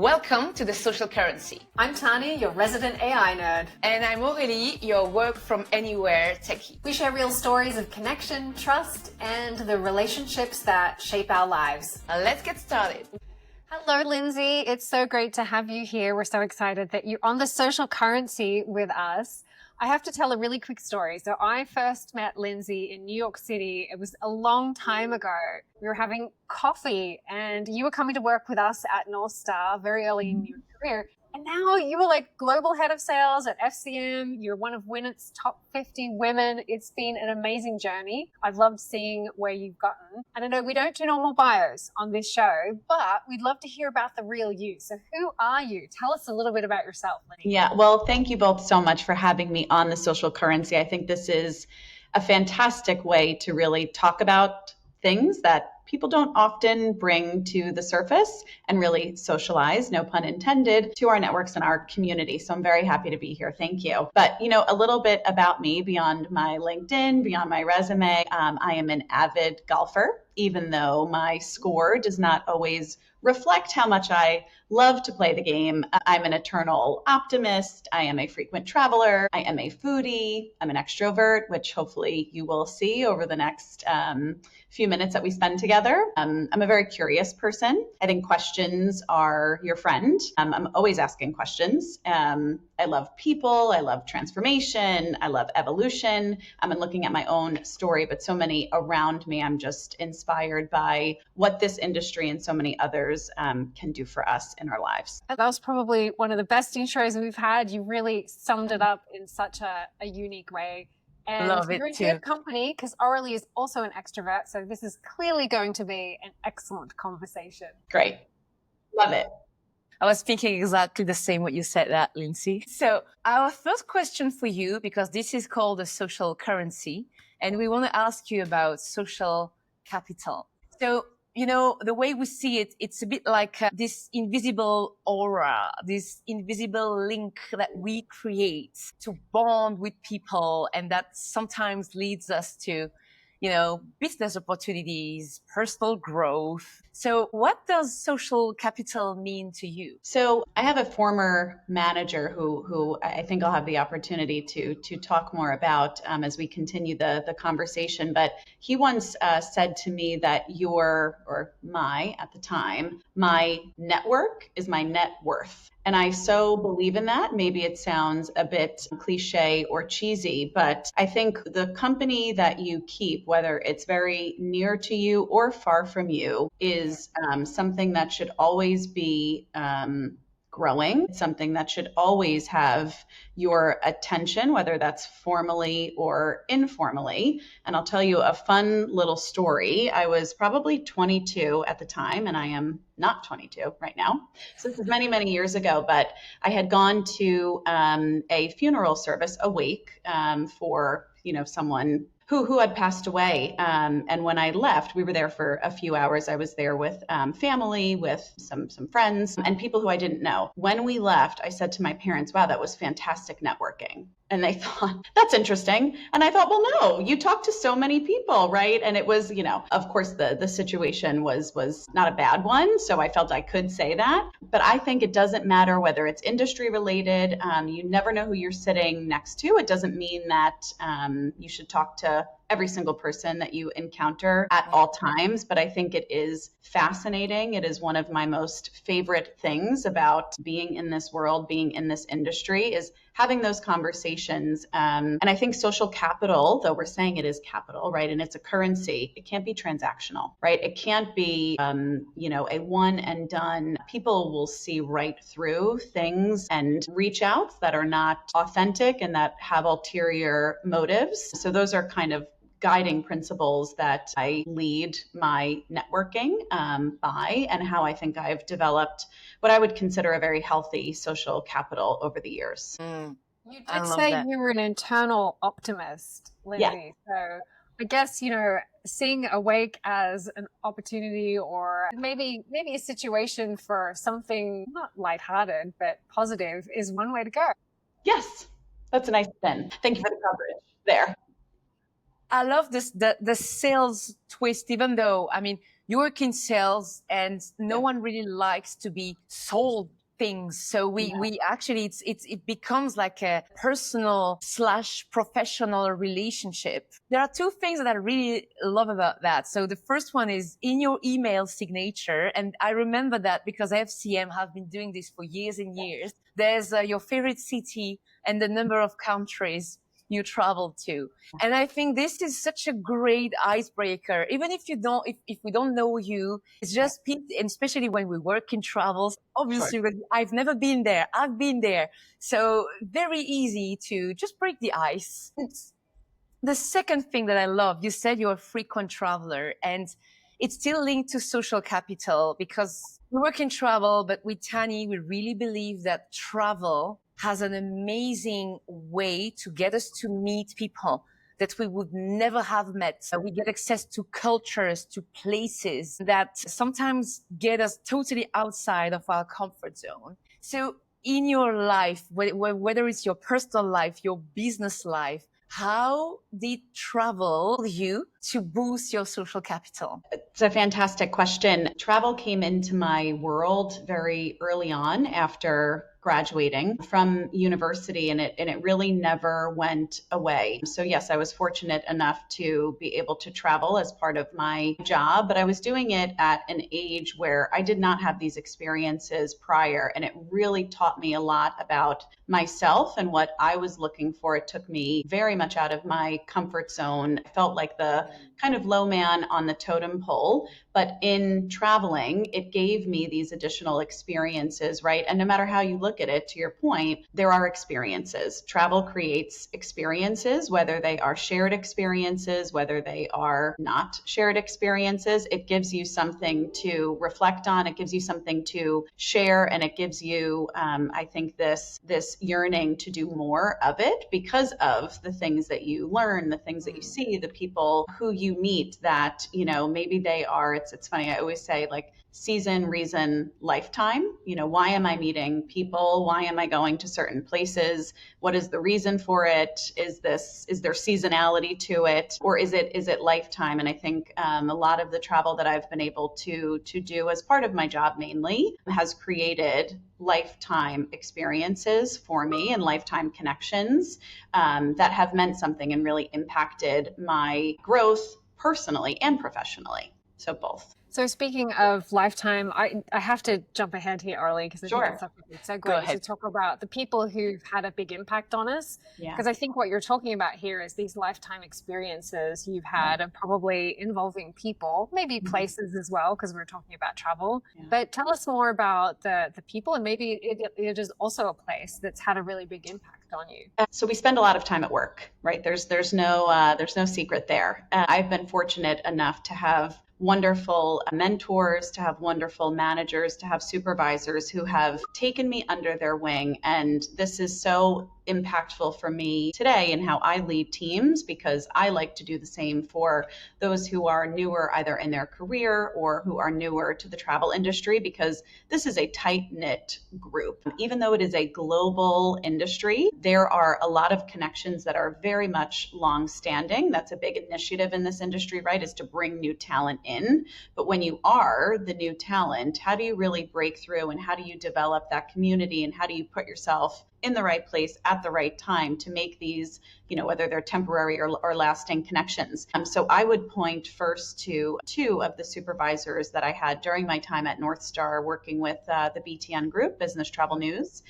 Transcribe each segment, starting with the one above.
Welcome to the Social Currency. I'm Tani, your resident AI nerd. And I'm Aurélie, your work from anywhere techie. We share real stories of connection, trust, and the relationships that shape our lives. Let's get started. Hello, Lindsay. It's so great to have you here. We're so excited that you're on the Social Currency with us. I have to tell a really quick story. So I first met Lindsay in New York City. It was a long time ago. We were having coffee and you were coming to work with us at North Star very early in your career. And now you were like global head of sales at FCM. You're one of Winnett's top 50 women. It's been an amazing journey. I've loved seeing where you've gotten. And I know we don't do normal bios on this show, but we'd love to hear about the real you. So who are you? Tell us a little bit about yourself, Lindsay. Yeah, well, thank you both so much for having me on the Social Currency. I think this is a fantastic way to really talk about things that people don't often bring to the surface and really socialize, no pun intended, to our networks and our community. So I'm very happy to be here. Thank you. But, a little bit about me beyond my LinkedIn, beyond my resume. I am an avid golfer, even though my score does not always reflect how much I love to play the game. I'm an eternal optimist. I am a frequent traveler. I am a foodie. I'm an extrovert, which hopefully you will see over the next few minutes that we spend together. I'm a very curious person. I think questions are your friend. I'm always asking questions. I love people. I love transformation. I love evolution. I'm looking at my own story, but so many around me, I'm just inspired by what this industry and so many others can do for us in our lives. That was probably one of the best intros we've had. You really summed it up in such a unique way. And Love it you're in too. good company because Aurélie is also an extrovert. So this is clearly going to be an excellent conversation. Great. Love it. I was thinking exactly the same what you said that, Lindsay. So our first question for you, because this is called the social currency, and we want to ask you about social capital. So, the way we see it, it's a bit like this invisible aura, this invisible link that we create to bond with people. And that sometimes leads us to, business opportunities, personal growth. So what does social capital mean to you? So I have a former manager who I think I'll have the opportunity to talk more about as we continue the conversation. But he once said to me that at the time, my network is my net worth. And I so believe in that. Maybe it sounds a bit cliche or cheesy, but I think the company that you keep, whether it's very near to you or far from you, is something that should always be growing. It's something that should always have your attention, whether that's formally or informally. And I'll tell you a fun little story. I was probably 22 at the time, and I am not 22 right now. So this is many, many years ago, but I had gone to a funeral service, a wake for, someone who had passed away. And when I left, we were there for a few hours. I was there with family, with some friends and people who I didn't know. When we left, I said to my parents, wow, that was fantastic networking. And they thought, that's interesting. And I thought, well, no, you talk to so many people, right? And it was, of course, the situation was not a bad one. So I felt I could say that. But I think it doesn't matter whether it's industry related. You never know who you're sitting next to. It doesn't mean that you should talk to every single person that you encounter at all times. But I think it is fascinating. It is one of my most favorite things about being in this world, being in this industry, is having those conversations. And I think social capital, though we're saying it is capital, right? And it's a currency, it can't be transactional, right? It can't be, a one and done. People will see right through things and reach outs that are not authentic and that have ulterior motives. So those are kind of guiding principles that I lead my networking by, and how I think I've developed what I would consider a very healthy social capital over the years. You did say you were an internal optimist, Lindsay. Yeah. So I guess, seeing Awake as an opportunity or maybe a situation for something not lighthearted, but positive is one way to go. Yes, that's a nice spin. Thank you for the coverage there. I love this, the sales twist, even though, you work in sales and no one really likes to be sold things. So we actually, it becomes like a personal / professional relationship. There are two things that I really love about that. So the first one is in your email signature. And I remember that because FCM have been doing this for years and years. There's your favorite city and the number of countries you traveled to. And I think this is such a great icebreaker. Even if if we don't know you, it's just, and especially when we work in travels, obviously, sure. I've never been there. I've been there. So very easy to just break the ice. The second thing that I love, you said you're a frequent traveler, and it's still linked to social capital because we work in travel, but with Tani, we really believe that travel has an amazing way to get us to meet people that we would never have met. So we get access to cultures, to places that sometimes get us totally outside of our comfort zone. So in your life, whether it's your personal life, your business life, how did travel you to boost your social capital? It's a fantastic question. Travel came into my world very early on after graduating from university, and it really never went away. So yes, I was fortunate enough to be able to travel as part of my job, but I was doing it at an age where I did not have these experiences prior, and it really taught me a lot about myself and what I was looking for. It took me very much out of my comfort zone. I felt like the kind of low man on the totem pole, but in traveling, it gave me these additional experiences, right? And no matter how you look at it, to your point, there are experiences. Travel creates experiences, whether they are shared experiences, whether they are not shared experiences. It gives you something to reflect on. It gives you something to share, and it gives you, I think, this yearning to do more of it because of the things that you learn, the things that you see, the people who you meet that, maybe they are, it's funny, I always say, like, season, reason, lifetime. Why am I meeting people? Why am I going to certain places? What is the reason for it? Is there seasonality to it, or is it lifetime? And I think a lot of the travel that I've been able to do as part of my job mainly has created lifetime experiences for me and lifetime connections that have meant something and really impacted my growth personally and professionally. So both. So speaking of lifetime, I have to jump ahead here, Arlie, because I think it's so great to talk about the people who've had a big impact on us. Because I think what you're talking about here is these lifetime experiences you've had, and probably involving people, maybe places as well, because we're talking about travel. But tell us more about the people, and maybe it is also a place that's had a really big impact on you. So we spend a lot of time at work, right? There's no secret there. I've been fortunate enough to have wonderful mentors, to have wonderful managers, to have supervisors who have taken me under their wing. And this is so impactful for me today in how I lead teams, because I like to do the same for those who are newer either in their career or who are newer to the travel industry, because this is a tight-knit group. Even though it is a global industry, there are a lot of connections that are very much long-standing. That's a big initiative in this industry, right, is to bring new talent in. But when you are the new talent, how do you really break through, and how do you develop that community, and how do you put yourself in the right place at the right time to make these, whether they're temporary or lasting connections. So I would point first to two of the supervisors that I had during my time at North Star working with the BTN Group, Business Travel News.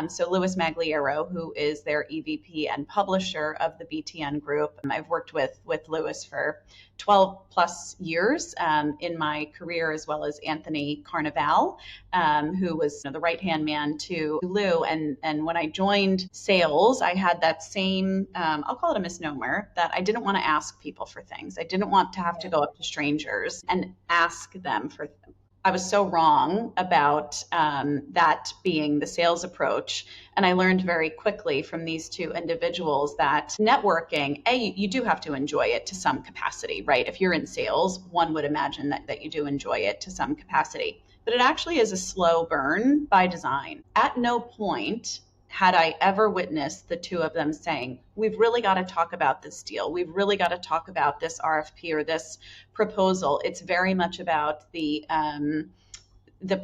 So Louis Magliero, who is their EVP and publisher of the BTN Group. I've worked with Louis for 12 plus years in my career, as well as Anthony Carnival, who was the right-hand man to Lou. And when I joined sales, I had that same, I'll call it a misnomer, that I didn't want to ask people for things. I didn't want to have to go up to strangers and ask them for things. I was so wrong about that being the sales approach. And I learned very quickly from these two individuals that networking, you do have to enjoy it to some capacity, right? If you're in sales, one would imagine that you do enjoy it to some capacity. But it actually is a slow burn by design. At no point had I ever witnessed the two of them saying, we've really got to talk about this deal. We've really got to talk about this RFP or this proposal. It's very much about the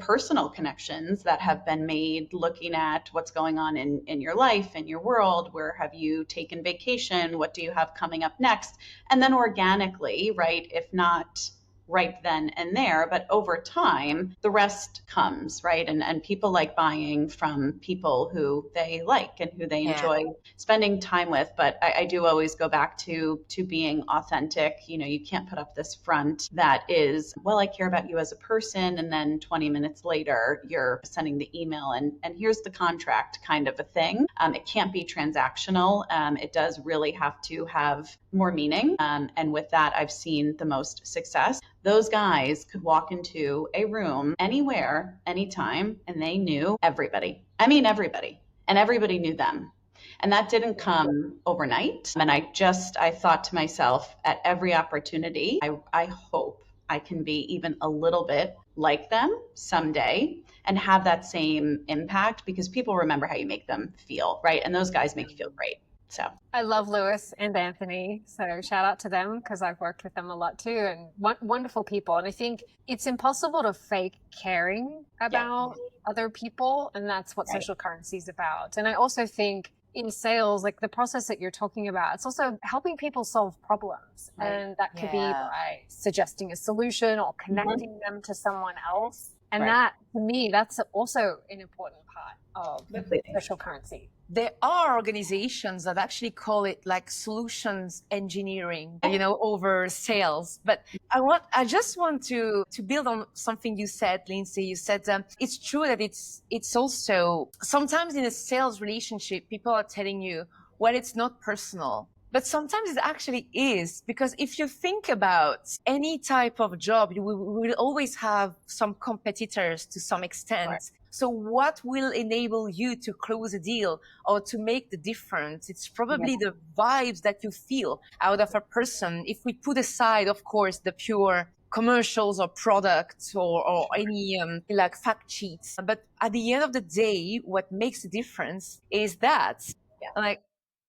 personal connections that have been made, looking at what's going on in your life, in your world, where have you taken vacation, what do you have coming up next, and then organically, right, if not right then and there, but over time, the rest comes, right? And people like buying from people who they like and who they enjoy spending time with. But I do always go back to being authentic. You know, you can't put up this front that is, well, I care about you as a person, and then 20 minutes later, you're sending the email and here's the contract kind of a thing. It can't be transactional. It does really have to have more meaning. And with that, I've seen the most success. Those guys could walk into a room anywhere, anytime, and they knew everybody. I mean, everybody. And everybody knew them. And that didn't come overnight. And I thought to myself at every opportunity, I hope I can be even a little bit like them someday and have that same impact, because people remember how you make them feel, right? And those guys make you feel great. So I love Lewis and Anthony. So shout out to them, because I've worked with them a lot too, and wonderful people. And I think it's impossible to fake caring about other people. And that's what social currency is about. And I also think in sales, like the process that you're talking about, it's also helping people solve problems. And that could be by suggesting a solution or connecting them to someone else. And that, to me, that's also an important part of social currency. There are organizations that actually call it like solutions engineering, you know, over sales. But I just want to build on something you said, Lindsay. You said it's true that it's also sometimes in a sales relationship, people are telling you, well, it's not personal. But sometimes it actually is, because if you think about any type of job, we will always have some competitors to some extent. Right. So what will enable you to close a deal or to make the difference? It's probably the vibes that you feel out of a person. If we put aside, of course, the pure commercials or products or any like fact sheets. But at the end of the day, what makes the difference is that like,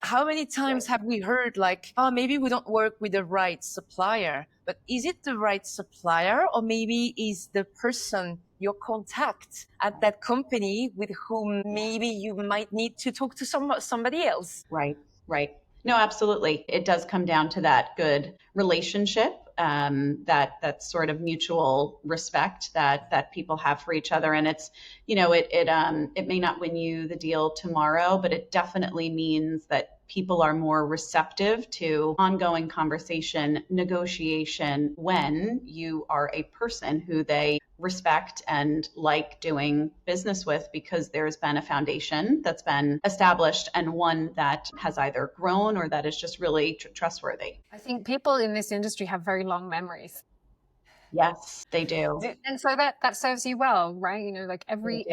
how many times have we heard like, oh, maybe we don't work with the right supplier, but is it the right supplier, or maybe is the person your contact at that company with whom maybe you might need to talk to somebody else? Right. No, absolutely. It does come down to that good relationship, that sort of mutual respect that people have for each other. And it's, you know, it may not win you the deal tomorrow, but it definitely means that people are more receptive to ongoing conversation, negotiation, when you are a person who they respect and like doing business with, because there's been a foundation that's been established and one that has either grown or that is just really trustworthy. I think people in this industry have very long memories. Yes, they do. And so that serves you well, right? You know, like every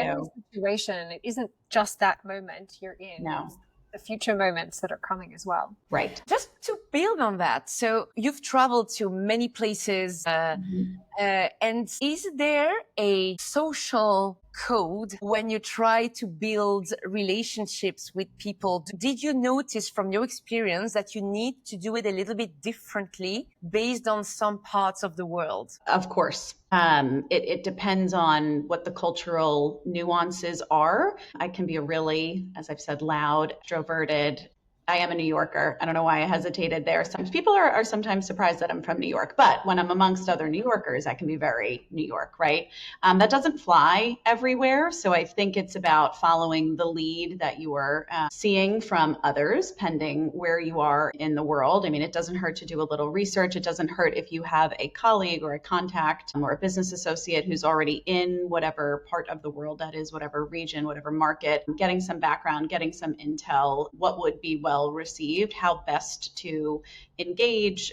situation, it isn't just that moment you're in. No. It's the future moments that are coming as well. Right. Just to build on that, so you've traveled to many places, and is there a social code when you try to build relationships with people? Did you notice from your experience that you need to do it a little bit differently based on some parts of the world? Of course. It depends on what the cultural nuances are. I can be a really, as I've said, loud, extroverted. I am a New Yorker. I don't know why I hesitated there. Some people are sometimes surprised that I'm from New York, but when I'm amongst other New Yorkers, I can be very New York, right? That doesn't fly everywhere. So I think it's about following the lead that you are seeing from others, pending where you are in the world. I mean, it doesn't hurt to do a little research. It doesn't hurt if you have a colleague or a contact or a business associate who's already in whatever part of the world that is, whatever region, whatever market, getting some background, getting some intel, what would be well received, how best to engage.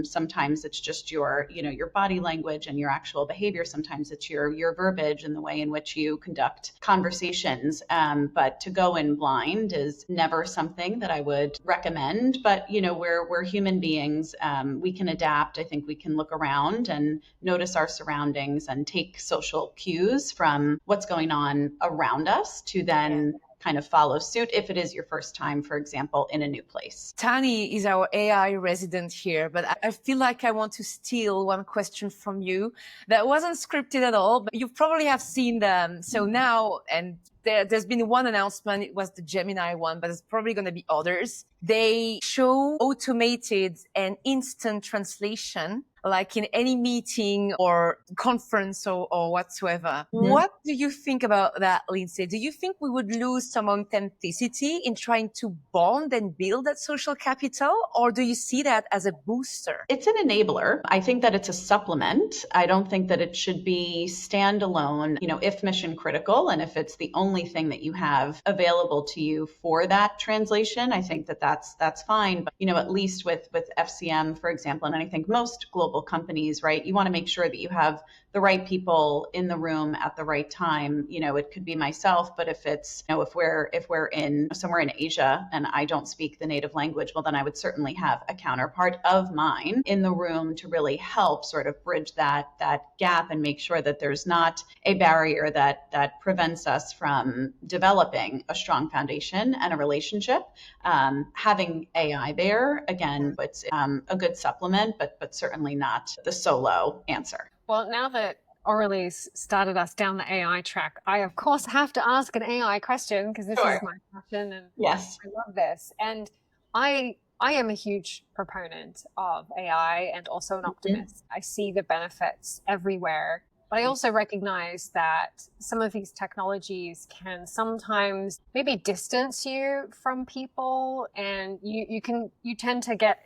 Sometimes it's just your body language and your actual behavior. Sometimes it's your verbiage and the way in which you conduct conversations. But to go in blind is never something that I would recommend. But you know, we're human beings. We can adapt. I think we can look around and notice our surroundings and take social cues from what's going on around us to then kind of follow suit if it is your first time, for example, in a new place. Tani is our AI resident here, but I feel like I want to steal one question from you that wasn't scripted at all, but you probably have seen them. So now, and there's been one announcement, it was the Gemini one, but there's probably going to be others. They show automated and instant translation, like in any meeting or conference or whatsoever. Mm-hmm. What do you think about that, Lindsay? Do you think we would lose some authenticity in trying to bond and build that social capital, or do you see that as a booster? It's an enabler. I think that it's a supplement. I don't think that it should be standalone, if mission critical, and if it's the only thing that you have available to you for that translation, I think that that's fine. But, at least with FCM, for example, and I think most global companies, right, you want to make sure that you have the right people in the room at the right time. It could be myself, but if it's, if we're in somewhere in Asia and I don't speak the native language, well, then I would certainly have a counterpart of mine in the room to really help sort of bridge that gap and make sure that there's not a barrier that prevents us from developing a strong foundation and a relationship. Having AI there, again, it's a good supplement, but certainly not the solo answer. Well, now that Aurelie's started us down the AI track, I, of course, have to ask an AI question because this Sure. is my passion and Yes. I love this. And I am a huge proponent of AI and also an optimist. I see the benefits everywhere. But I also recognize that some of these technologies can sometimes maybe distance you from people, and you can tend to get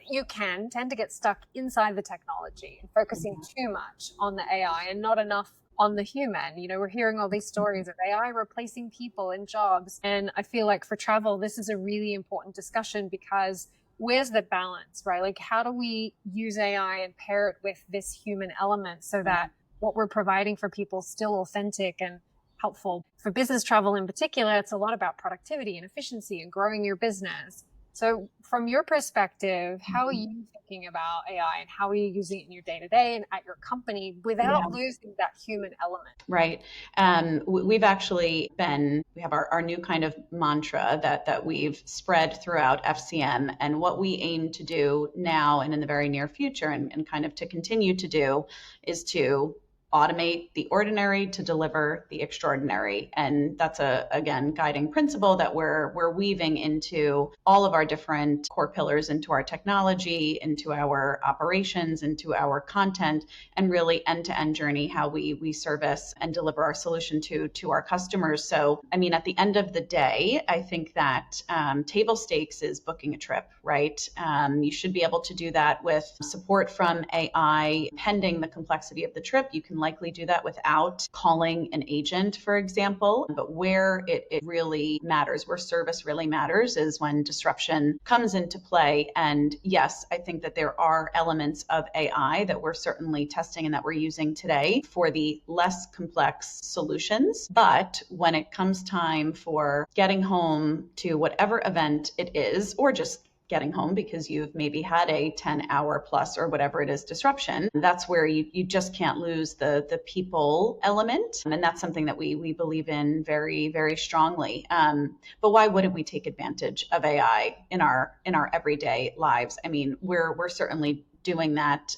stuck inside the technology and focusing too much on the AI and not enough on the human. We're hearing all these stories of AI replacing people in jobs. And I feel like for travel, this is a really important discussion because where's the balance, right? Like, how do we use AI and pair it with this human element so that what we're providing for people is still authentic and helpful? For business travel in particular, it's a lot about productivity and efficiency and growing your business. So from your perspective, how are you thinking about AI and how are you using it in your day-to-day and at your company without losing that human element? Right. We've actually we have our new kind of mantra that we've spread throughout FCM, and what we aim to do now and in the very near future and kind of to continue to do is to automate the ordinary to deliver the extraordinary. And that's again, guiding principle that we're weaving into all of our different core pillars, into our technology, into our operations, into our content, and really end-to-end journey, how we service and deliver our solution to our customers. So, at the end of the day, I think that table stakes is booking a trip, right? You should be able to do that with support from AI, pending the complexity of the trip. You can likely do that without calling an agent, for example. But where it really matters, where service really matters, is when disruption comes into play. And yes, I think that there are elements of AI that we're certainly testing and that we're using today for the less complex solutions. But when it comes time for getting home to whatever event it is, or just getting home because you've maybe had a 10-hour plus or whatever it is disruption, that's where you just can't lose the people element. And that's something that we believe in very, very strongly. But why wouldn't we take advantage of AI in our everyday lives? We're certainly doing that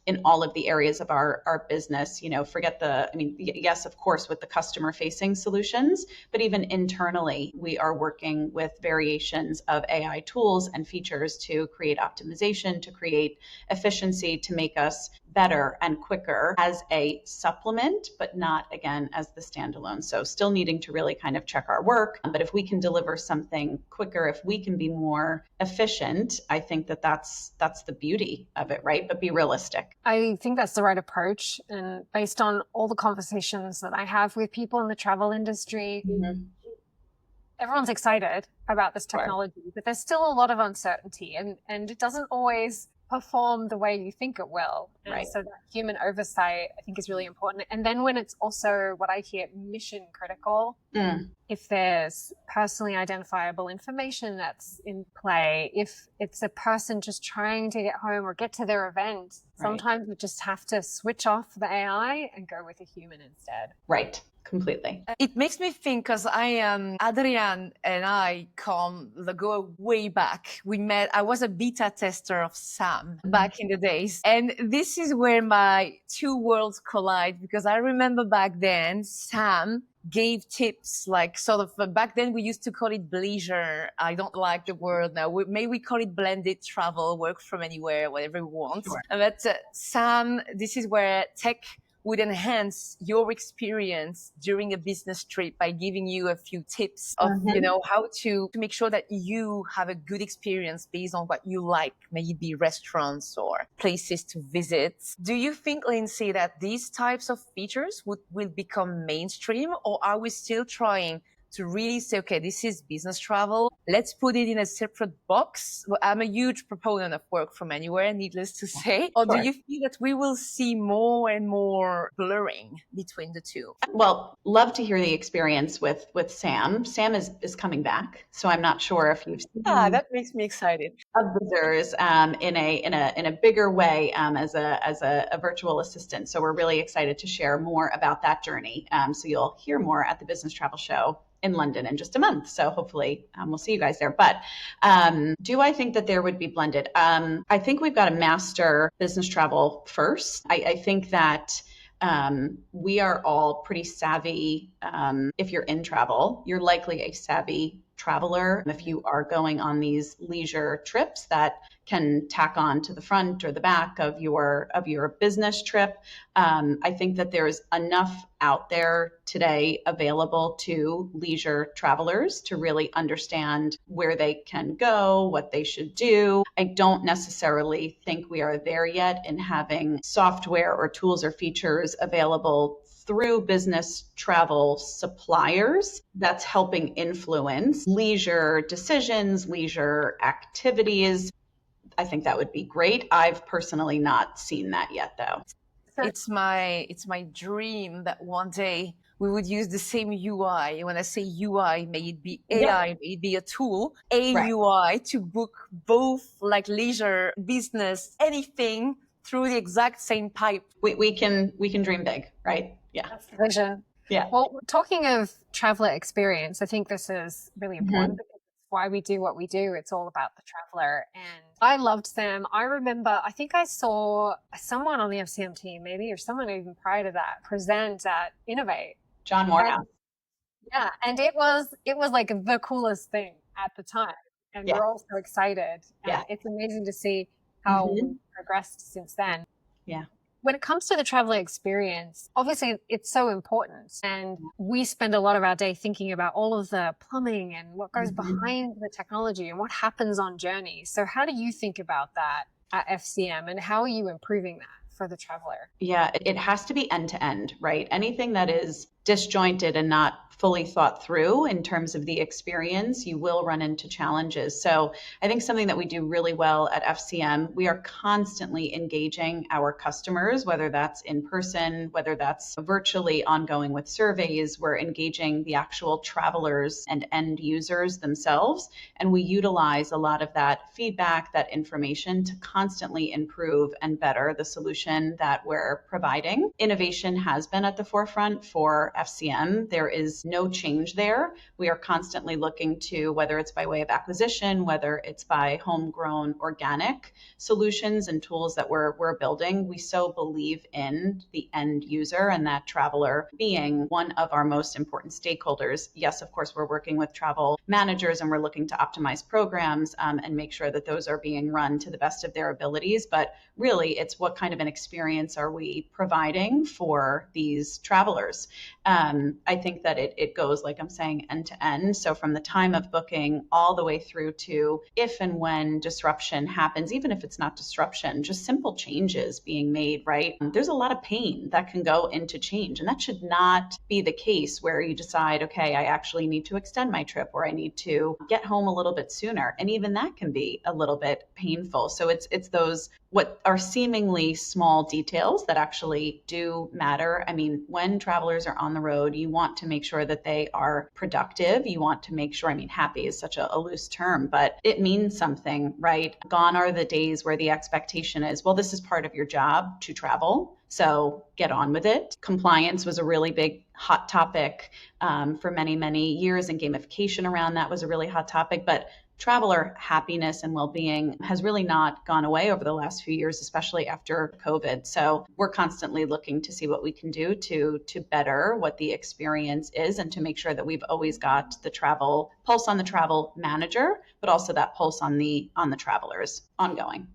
in all of the areas of our business. Yes, of course, with the customer facing solutions, but even internally, we are working with variations of AI tools and features to create optimization, to create efficiency, to make us better and quicker as a supplement, but not, again, as the standalone. So still needing to really kind of check our work. But if we can deliver something quicker, if we can be more efficient, I think that's the beauty of it, right? But be realistic. I think that's the right approach. And based on all the conversations that I have with people in the travel industry, everyone's excited about this technology, but there's still a lot of uncertainty and it doesn't always perform the way you think it will. And so that human oversight, I think, is really important. And then when it's also what I hear mission critical, if there's personally identifiable information that's in play, if it's a person just trying to get home or get to their event, sometimes we just have to switch off the AI and go with a human instead. Right. Completely. It makes me think because Adrian and I go way back. I was a beta tester of SAM back in the days. And this is where my two worlds collide, because I remember back then SAM gave tips, like sort of back then we used to call it bleisure. I don't like the word now. Maybe we call it blended travel, work from anywhere, whatever we want. Sure. But SAM, this is where tech would enhance your experience during a business trip by giving you a few tips of, how to make sure that you have a good experience based on what you like, maybe restaurants or places to visit. Do you think, Lindsay, that these types of features will become mainstream, or are we still trying to really say, okay, this is business travel, let's put it in a separate box? Well, I'm a huge proponent of work from anywhere, needless to say. Or do you feel that we will see more and more blurring between the two? Well, love to hear the experience with Sam. Sam is coming back, so I'm not sure if you've seen that makes me excited. Of visitors in a bigger way as a virtual assistant. So we're really excited to share more about that journey. So you'll hear more at the Business Travel Show in London in just a month. So hopefully we'll see you guys there. But do I think that there would be blended? I think we've got to master business travel first. I think that we are all pretty savvy. If you're in travel, you're likely a savvy traveler. If you are going on these leisure trips that can tack on to the front or the back of your business trip, I think that there's enough out there today available to leisure travelers to really understand where they can go, what they should do. I don't necessarily think we are there yet in having software or tools or features available through business travel suppliers that's helping influence leisure decisions, leisure activities. I think that would be great. I've personally not seen that yet, though. It's my dream that one day we would use the same UI. When I say UI, may it be AI, may it be a tool, UI to book both like leisure, business, anything through the exact same pipe. We can dream big, right? Yeah. That's the vision. Yeah. Well, talking of traveler experience, I think this is really important because it's why we do what we do. It's all about the traveler. And I loved Sam. I remember, I think I saw someone on the FCM team, maybe, or someone even prior to that, present at Innovate. John Morehouse. Yeah. And it was like the coolest thing at the time. And we're all so excited. Yeah. It's amazing to see how we've progressed since then. Yeah. When it comes to the traveler experience, obviously it's so important. And we spend a lot of our day thinking about all of the plumbing and what goes behind the technology and what happens on journeys. So how do you think about that at FCM, and how are you improving that for the traveler? Yeah, it has to be end to end, right? Anything that is disjointed and not fully thought through in terms of the experience, you will run into challenges. So I think something that we do really well at FCM, we are constantly engaging our customers, whether that's in person, whether that's virtually ongoing with surveys. We're engaging the actual travelers and end users themselves. And we utilize a lot of that feedback, that information to constantly improve and better the solution that we're providing. Innovation has been at the forefront for FCM. There is no change there. We are constantly looking to, whether it's by way of acquisition, whether it's by homegrown organic solutions and tools that we're building. We so believe in the end user and that traveler being one of our most important stakeholders. Yes, of course, we're working with travel managers and we're looking to optimize programs and make sure that those are being run to the best of their abilities. But really, it's what kind of an experience are we providing for these travelers? I think that it goes, like I'm saying, end to end. So from the time of booking all the way through to if and when disruption happens, even if it's not disruption, just simple changes being made, right? There's a lot of pain that can go into change. And that should not be the case where you decide, okay, I actually need to extend my trip or I need to get home a little bit sooner. And even that can be a little bit painful. So it's those what are seemingly small details that actually do matter. I mean, when travelers are on the road, you want to make sure that they are productive. You want to make sure, happy is such a loose term, but it means something, right? Gone are the days where the expectation is, well, this is part of your job to travel, so get on with it. Compliance was a really big hot topic for many, many years, and gamification around that was a really hot topic. But traveler happiness and well-being has really not gone away over the last few years, especially after COVID. So we're constantly looking to see what we can do to better what the experience is, and to make sure that we've always got the travel pulse on the travel manager, but also that pulse on the travelers ongoing.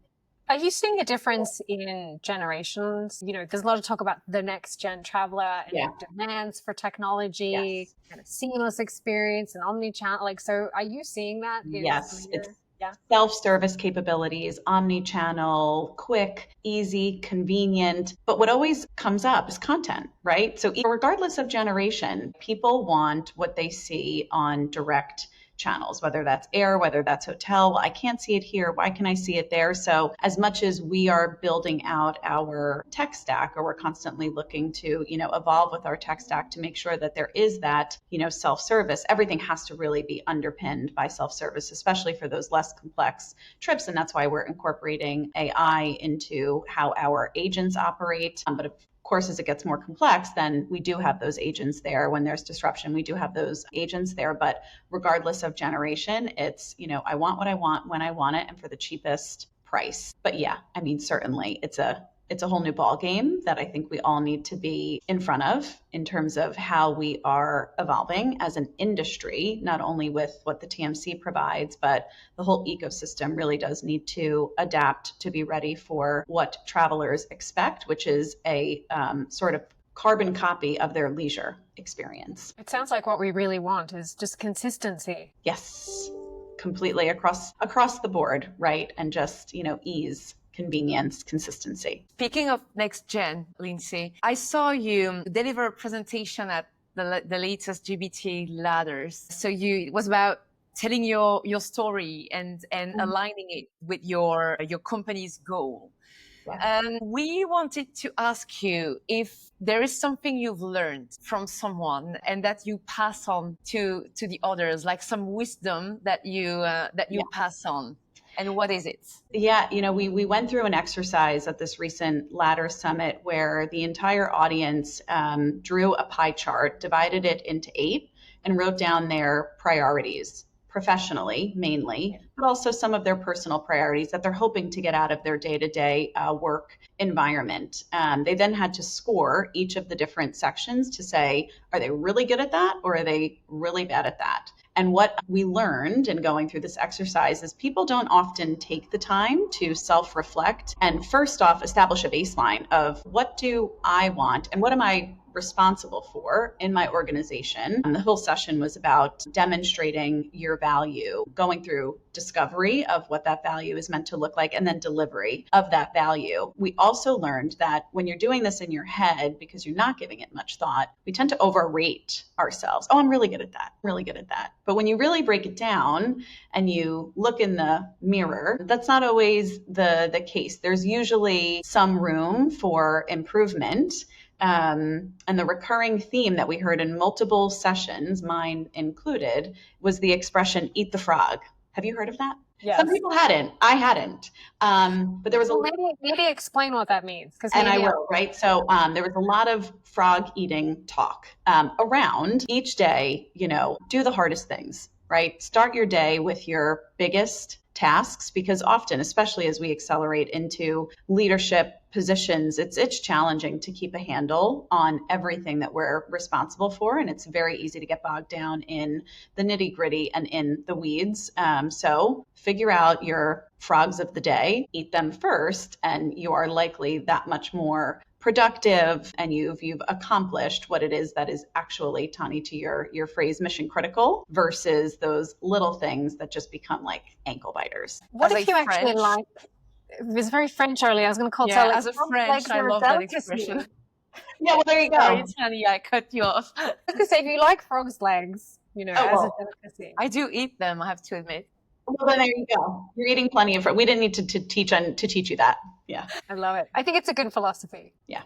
Are you seeing a difference in generations? There's a lot of talk about the next gen traveler and demands for technology, kind of seamless experience and omni-channel. So are you seeing that? Yes, it's self-service capabilities, omni-channel, quick, easy, convenient. But what always comes up is content, right? So regardless of generation, people want what they see on direct channels, whether that's air, whether that's hotel. Well, I can't see it here. Why can I see it there? So as much as we are building out our tech stack, or we're constantly looking to, evolve with our tech stack to make sure that there is that, self-service, everything has to really be underpinned by self-service, especially for those less complex trips. And that's why we're incorporating AI into how our agents operate. But of course, as it gets more complex, then we do have those agents there. When there's disruption, we do have those agents there. But regardless of generation, it's, I want what I want when I want it and for the cheapest price. But certainly it's a whole new ball game that I think we all need to be in front of in terms of how we are evolving as an industry, not only with what the TMC provides, but the whole ecosystem really does need to adapt to be ready for what travelers expect, which is a sort of carbon copy of their leisure experience. It sounds like what we really want is just consistency. Yes, completely across the board, right? And just, ease, convenience, consistency. Speaking of next gen, Lindsay, I saw you deliver a presentation at the latest GBT ladders. So it was about telling your story and aligning it with your company's goal. And we wanted to ask you if there is something you've learned from someone and that you pass on to the others, like some wisdom that you pass on. And what is it? Yeah, we went through an exercise at this recent Ladder Summit where the entire audience drew a pie chart, divided it into 8, and wrote down their priorities, professionally mainly, but also some of their personal priorities that they're hoping to get out of their day-to-day work environment. They then had to score each of the different sections to say, are they really good at that, or are they really bad at that? And what we learned in going through this exercise is people don't often take the time to self-reflect and first off establish a baseline of what do I want and what am I responsible for in my organization. And the whole session was about demonstrating your value, going through discovery of what that value is meant to look like, and then delivery of that value. We also learned that when you're doing this in your head, because you're not giving it much thought, we tend to overrate ourselves. Oh, I'm really good at that. Really good at that. But when you really break it down and you look in the mirror, that's not always the case. There's usually some room for improvement. And the recurring theme that we heard in multiple sessions, mine included, was the expression, eat the frog. Have you heard of that? Yes. Some people hadn't. I hadn't. But there was maybe explain what that means. And I will, right? So there was a lot of frog eating talk around each day, do the hardest things, right? Start your day with your biggest tasks, because often, especially as we accelerate into leadership positions, it's challenging to keep a handle on everything that we're responsible for. And it's very easy to get bogged down in the nitty gritty and in the weeds. So figure out your frogs of the day, eat them first, and you are likely that much more productive, and you've accomplished what it is that is actually, Tani, to your phrase, mission critical, versus those little things that just become like ankle biters. What if you actually like? It was very French earlier. I was going to call it as a French, I love that expression. Yeah, well, there you go. Sorry, Tani, I cut you off. I was going to say, if you like frog's legs, as a delicacy. I do eat them, I have to admit. Well, then there you go. You're eating plenty of. We didn't need to teach you that. Yeah, I love it. I think it's a good philosophy. Yeah.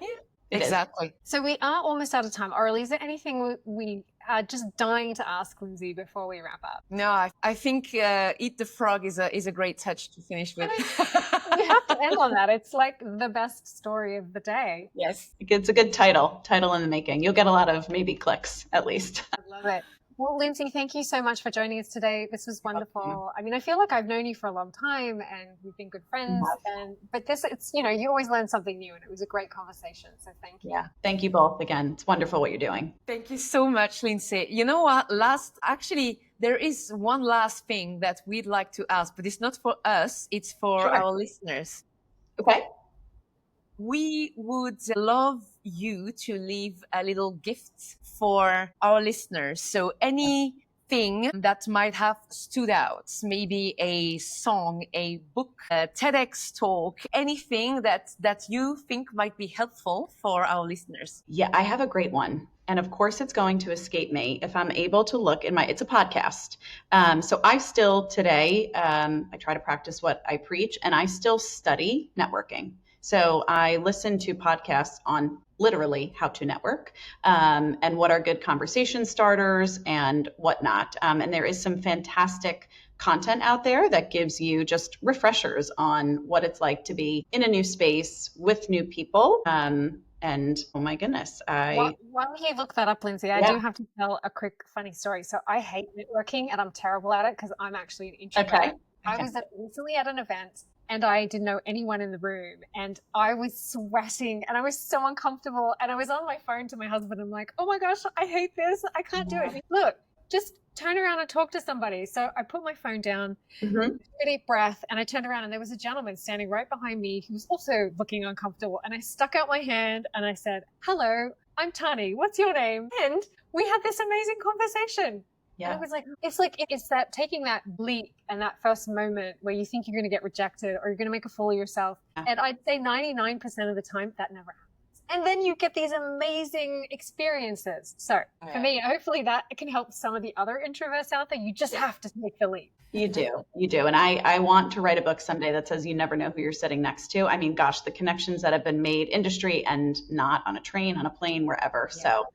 It is. Exactly. So we are almost out of time. Aurelie, is there anything we are just dying to ask Lindsay before we wrap up? No, I think Eat the Frog is a great touch to finish with. We have to end on that. It's like the best story of the day. Yes. It's a good title in the making. You'll get a lot of maybe clicks at least. I love it. Well, Lindsay, thank you so much for joining us today. This was wonderful. I mean, I feel like I've known you for a long time and we've been good friends. But it's, you always learn something new, and it was a great conversation. So thank you. Yeah. Thank you both again. It's wonderful what you're doing. Thank you so much, Lindsay. You know what? There is one last thing that we'd like to ask, but it's not for us. It's for our listeners. Okay. We would love you to leave a little gift for our listeners. So anything that might have stood out, maybe a song, a book, a TEDx talk, anything that you think might be helpful for our listeners. Yeah, I have a great one. And of course, it's going to escape me if I'm able to look it's a podcast. So I still today, I try to practice what I preach, and I still study networking. So I listen to podcasts on literally how to network and what are good conversation starters and whatnot. And there is some fantastic content out there that gives you just refreshers on what it's like to be in a new space with new people. And oh my goodness, While you look that up, Lindsay, I do have to tell a quick funny story. So I hate networking and I'm terrible at it because I'm actually an introvert. Okay. I was recently at an event and I didn't know anyone in the room and I was sweating and I was so uncomfortable and I was on my phone to my husband. I'm like, oh my gosh, I hate this. I can't do it. Look, just turn around and talk to somebody. So I put my phone down, took a deep breath, and I turned around and there was a gentleman standing right behind me who was also looking uncomfortable. And I stuck out my hand and I said, hello, I'm Tani. What's your name? And we had this amazing conversation. Yeah. And I was like, it's that taking that leap and that first moment where you think you're going to get rejected or you're going to make a fool of yourself. Yeah. And I'd say 99% of the time that never happens. And then you get these amazing experiences. So for me, hopefully that can help some of the other introverts out there. You just have to take the leap. You do. And I want to write a book someday that says you never know who you're sitting next to. I mean, gosh, the connections that have been made industry and not on a train, on a plane, wherever. Yeah. So,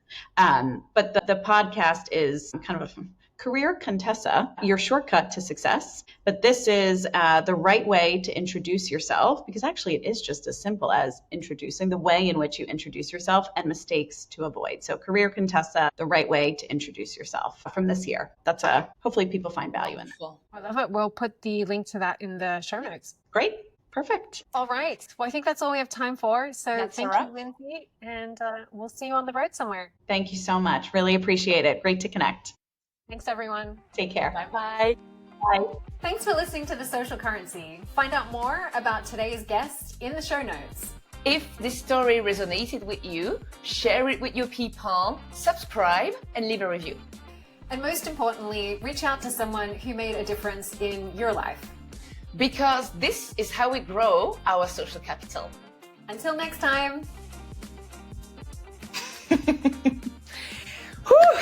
but the podcast is kind of a career Contessa, your shortcut to success. But this is the right way to introduce yourself, because actually it is just as simple as introducing the way in which you introduce yourself and mistakes to avoid. So Career Contessa, the right way to introduce yourself from this year. That's hopefully people find value in it. I love it. We'll put the link to that in the show notes. Great. Perfect. All right. Well, I think that's all we have time for. So thank you, Lindsay, and we'll see you on the road somewhere. Thank you so much. Really appreciate it. Great to connect. Thanks, everyone. Take care. Bye-bye. Bye. Thanks for listening to The Social Currency. Find out more about today's guest in the show notes. If this story resonated with you, share it with your people, subscribe, and leave a review. And most importantly, reach out to someone who made a difference in your life. Because this is how we grow our social capital. Until next time. Whew.